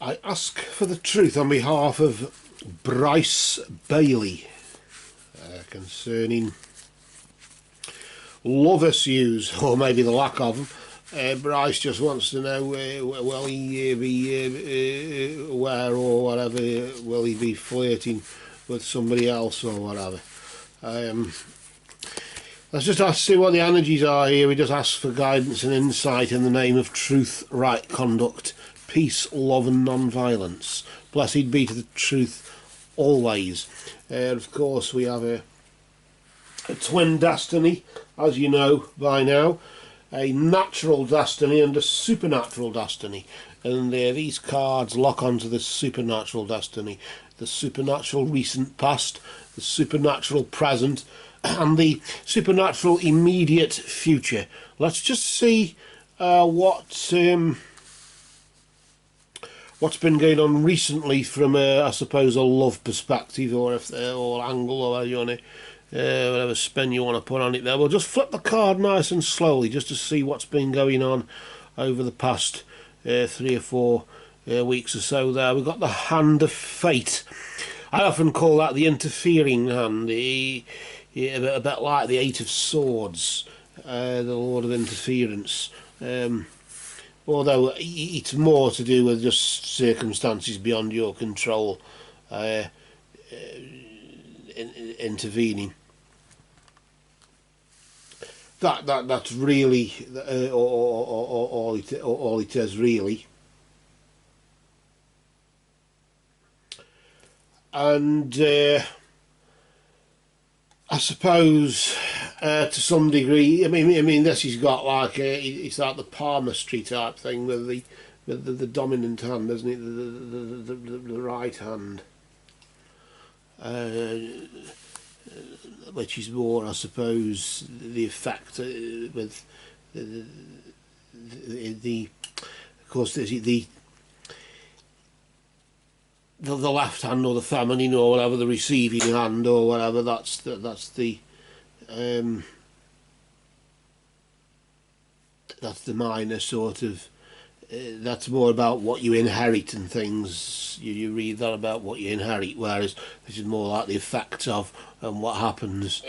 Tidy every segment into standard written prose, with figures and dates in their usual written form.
I ask for the truth on behalf of Bryce Bailey concerning love issues, or maybe the lack of them. Bryce just wants to know, will he be aware or whatever, will he be flirting with somebody else or whatever. Let's just see what the energies are here. We just ask for guidance and insight in the name of truth, right conduct, peace, love and non-violence. Blessed be to the truth always. Of course we have a twin destiny, as you know by now, a natural destiny and a supernatural destiny, and these cards lock onto the supernatural destiny, the supernatural recent past, the supernatural present and the supernatural immediate future. Let's just see what's been going on recently from I suppose a love perspective, or angle, or whatever spin you want to put on it there. We'll just flip the card nice and slowly just to see what's been going on over the past 3 or 4 weeks or so there. We've got the Hand of Fate. I often call that the interfering hand, a bit like the Eight of Swords, the Lord of Interference. Although it's more to do with just circumstances beyond your control intervening. That's really all it is, really. And I suppose to some degree, I mean, this has got like it's like the palmistry type thing with the dominant hand, isn't it? The right hand, which is more, I suppose, the effect with the of course there's the left hand, or the feminine, or whatever, the receiving hand, or whatever. That's the minor sort of. That's more about what you inherit and things. You read that about what you inherit, whereas this is more like the effects of and what happens.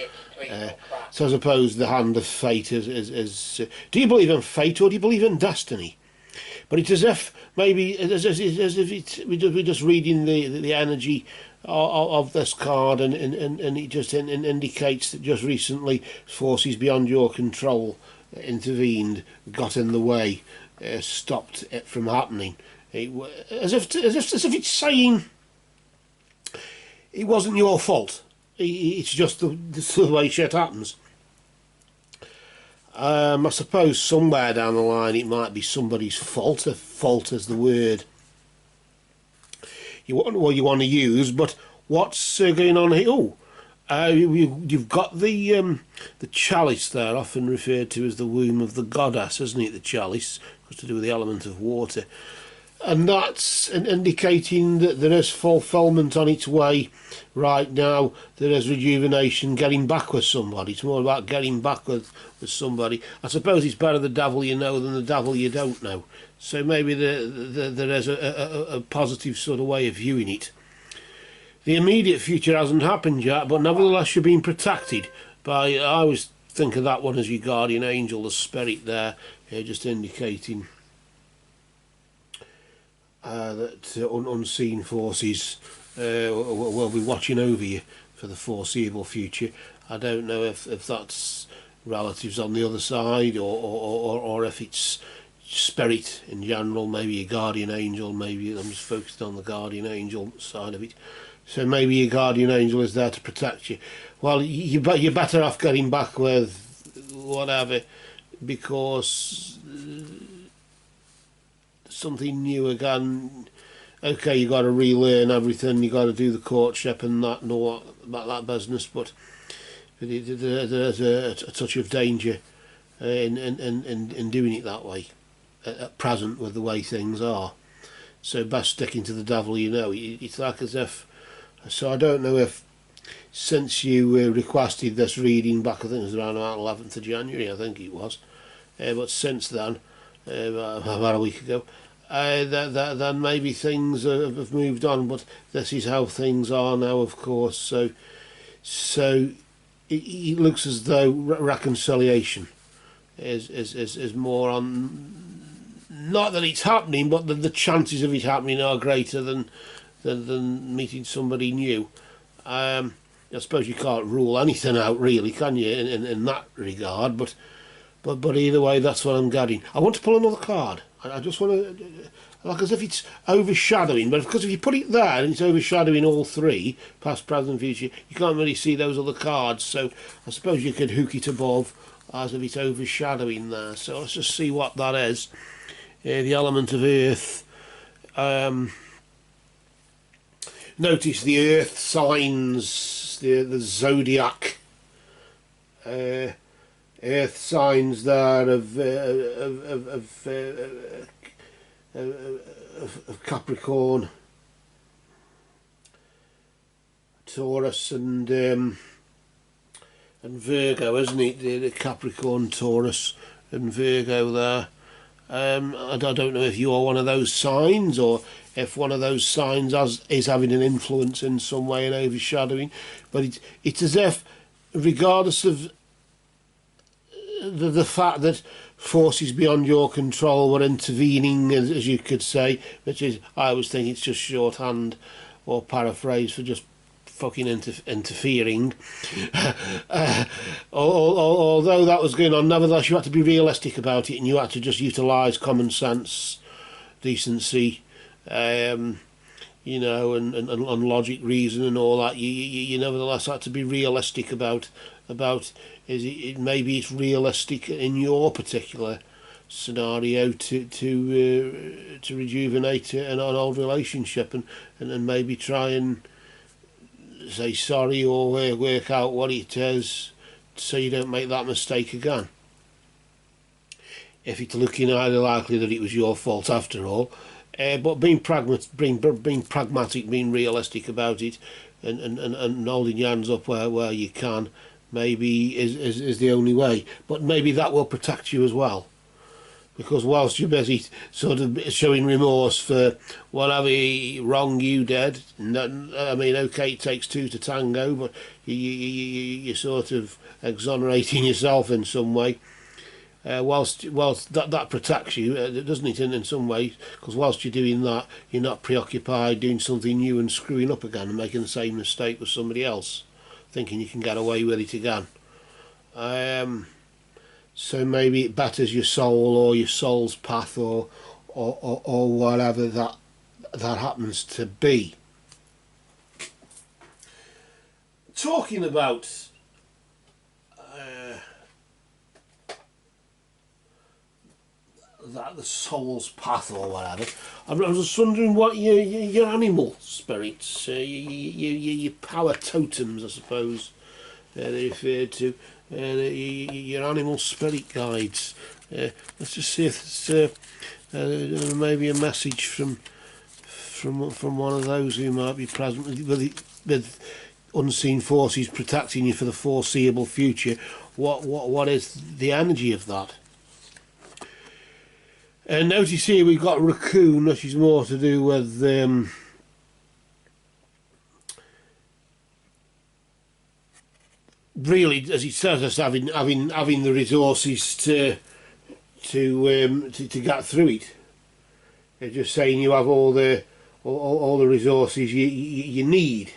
So I suppose the Hand of Fate is. Do you believe in fate, or do you believe in destiny? But it's as if maybe we're just reading the energy of this card, and it just indicates that just recently forces beyond your control intervened, got in the way, stopped it from happening. As if it's saying it wasn't your fault. It's just the way shit happens. I suppose somewhere down the line it might be somebody's fault, if fault is the word you want to use. But what's going on here? You've got the chalice there, often referred to as the womb of the goddess, isn't it? The chalice, because to do with the element of water, and that's indicating that there is fulfilment on its way right now. There is rejuvenation, getting back with somebody. It's more about getting back with somebody. I suppose it's better the devil you know than the devil you don't know. So maybe there is a positive sort of way of viewing it. The immediate future hasn't happened yet, but nevertheless you're being protected by, I always think of that one as your guardian angel, the spirit there, just indicating that unseen forces will be watching over you for the foreseeable future. I don't know if that's relatives on the other side, or if it's spirit in general, maybe your guardian angel. Maybe I'm just focused on the guardian angel side of it. So maybe your guardian angel is there to protect you. Well, you're better off getting back with whatever, because something new again. Okay, you got to relearn everything. You got to do the courtship and that, and all about that business. But there's a touch of danger in doing it that way at present with the way things are. So best sticking to the devil you know. It's like as if. So I don't know if since you requested this reading back, I think it was around 11th of January, I think it was. But since then, about a week ago, then maybe things have moved on. But this is how things are now, of course. So it looks as though reconciliation is more on. Not that it's happening, but the chances of it happening are greater than meeting somebody new. I suppose you can't rule anything out, really, can you, in that regard? But either way, that's what I'm getting. I want to pull another card. I just want to, like, as if it's overshadowing, but because if you put it there and it's overshadowing all three, past, present, future, you can't really see those other cards. So I suppose you could hook it above as if it's overshadowing there. So let's just see what that is. The element of earth. Notice the earth signs, the zodiac. Earth signs there of Capricorn, Taurus, and Virgo, isn't it? The Capricorn, Taurus, and Virgo there. I don't know if you're one of those signs, or if one of those signs is having an influence in some way and overshadowing, but it's as if, regardless of the fact that forces beyond your control were intervening, as you could say, which is, I always think it's just shorthand or paraphrase for just fucking interfering. Although that was going on, nevertheless you had to be realistic about it, and you had to just utilise common sense, decency, you know, and logic, reason, and all that. You nevertheless had to be realistic about maybe it's realistic in your particular scenario to rejuvenate an old relationship, and maybe try and say sorry, or work out what it is so you don't make that mistake again. If it's looking highly likely that it was your fault after all. But being pragmatic, being realistic about it, and holding your hands up where you can, maybe is the only way. But maybe that will protect you as well. Because whilst you're busy sort of showing remorse for whatever wrong you did, I mean, okay, it takes two to tango, but you're sort of exonerating yourself in some way. Whilst that protects you, doesn't it, in some ways? Because whilst you're doing that, you're not preoccupied doing something new and screwing up again and making the same mistake with somebody else, thinking you can get away with it again. So maybe it betters your soul, or your soul's path, or whatever that happens to be. Talking about the soul's path or whatever, I was just wondering what your animal spirits, your power totems, I suppose, they referred to. Your animal spirit guides. Let's just see if there's maybe a message from one of those who might be present with unseen forces protecting you for the foreseeable future. What is the energy of that? And notice here we've got raccoon, which is more to do with really, as it says, us having the resources to get through it. They're just saying you have all the resources you need.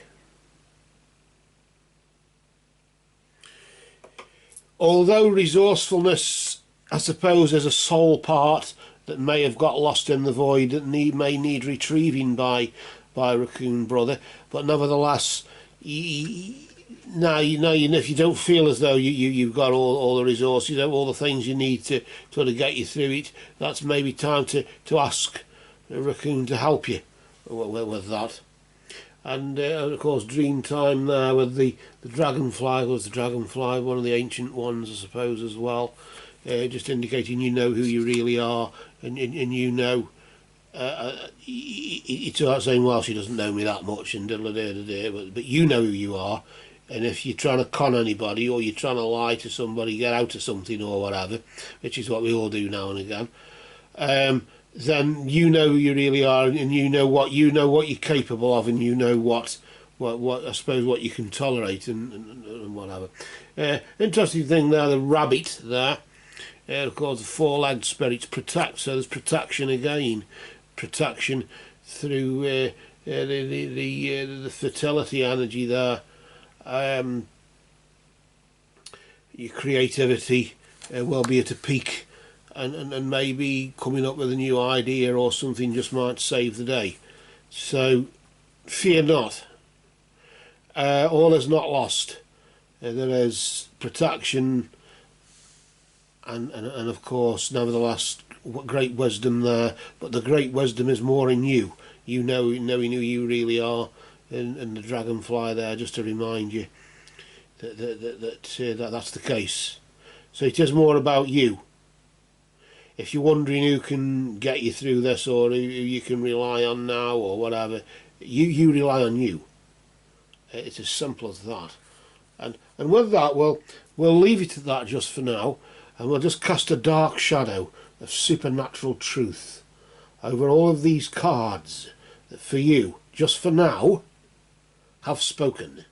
Although resourcefulness, I suppose, is a soul part that may have got lost in the void, that may need retrieving by Raccoon Brother, but nevertheless, now if you don't feel as though you've got all the resources, all the things you need to sort of get you through it, that's maybe time to ask Raccoon to help you with that. And of course, dream time there with the dragonfly. Was the dragonfly one of the ancient ones, I suppose, as well? Just indicating you know who you really are, and you know. It's not saying, well, she doesn't know me that much, and but you know who you are. And if you're trying to con anybody, or you're trying to lie to somebody, get out of something or whatever, which is what we all do now and again, then you know who you really are, and you know what you're capable of, and you know what I suppose what you can tolerate, and whatever. Interesting thing there, the rabbit there. Of course, the four-legged spirits protect. So there's protection again, protection through the fertility energy there. Your creativity will be at a peak, and maybe coming up with a new idea or something just might save the day. So fear not. All is not lost. There is protection, and of course, nevertheless, great wisdom there. But the great wisdom is more in you. Knowing who you really are, and the dragonfly there, just to remind you that's the case. So it is more about you. If you're wondering who can get you through this, or who you can rely on now, or whatever, you rely on you. It's as simple as that. And with that, we'll leave it at that just for now, and we'll just cast a dark shadow of supernatural truth over all of these cards that for you, just for now, have spoken.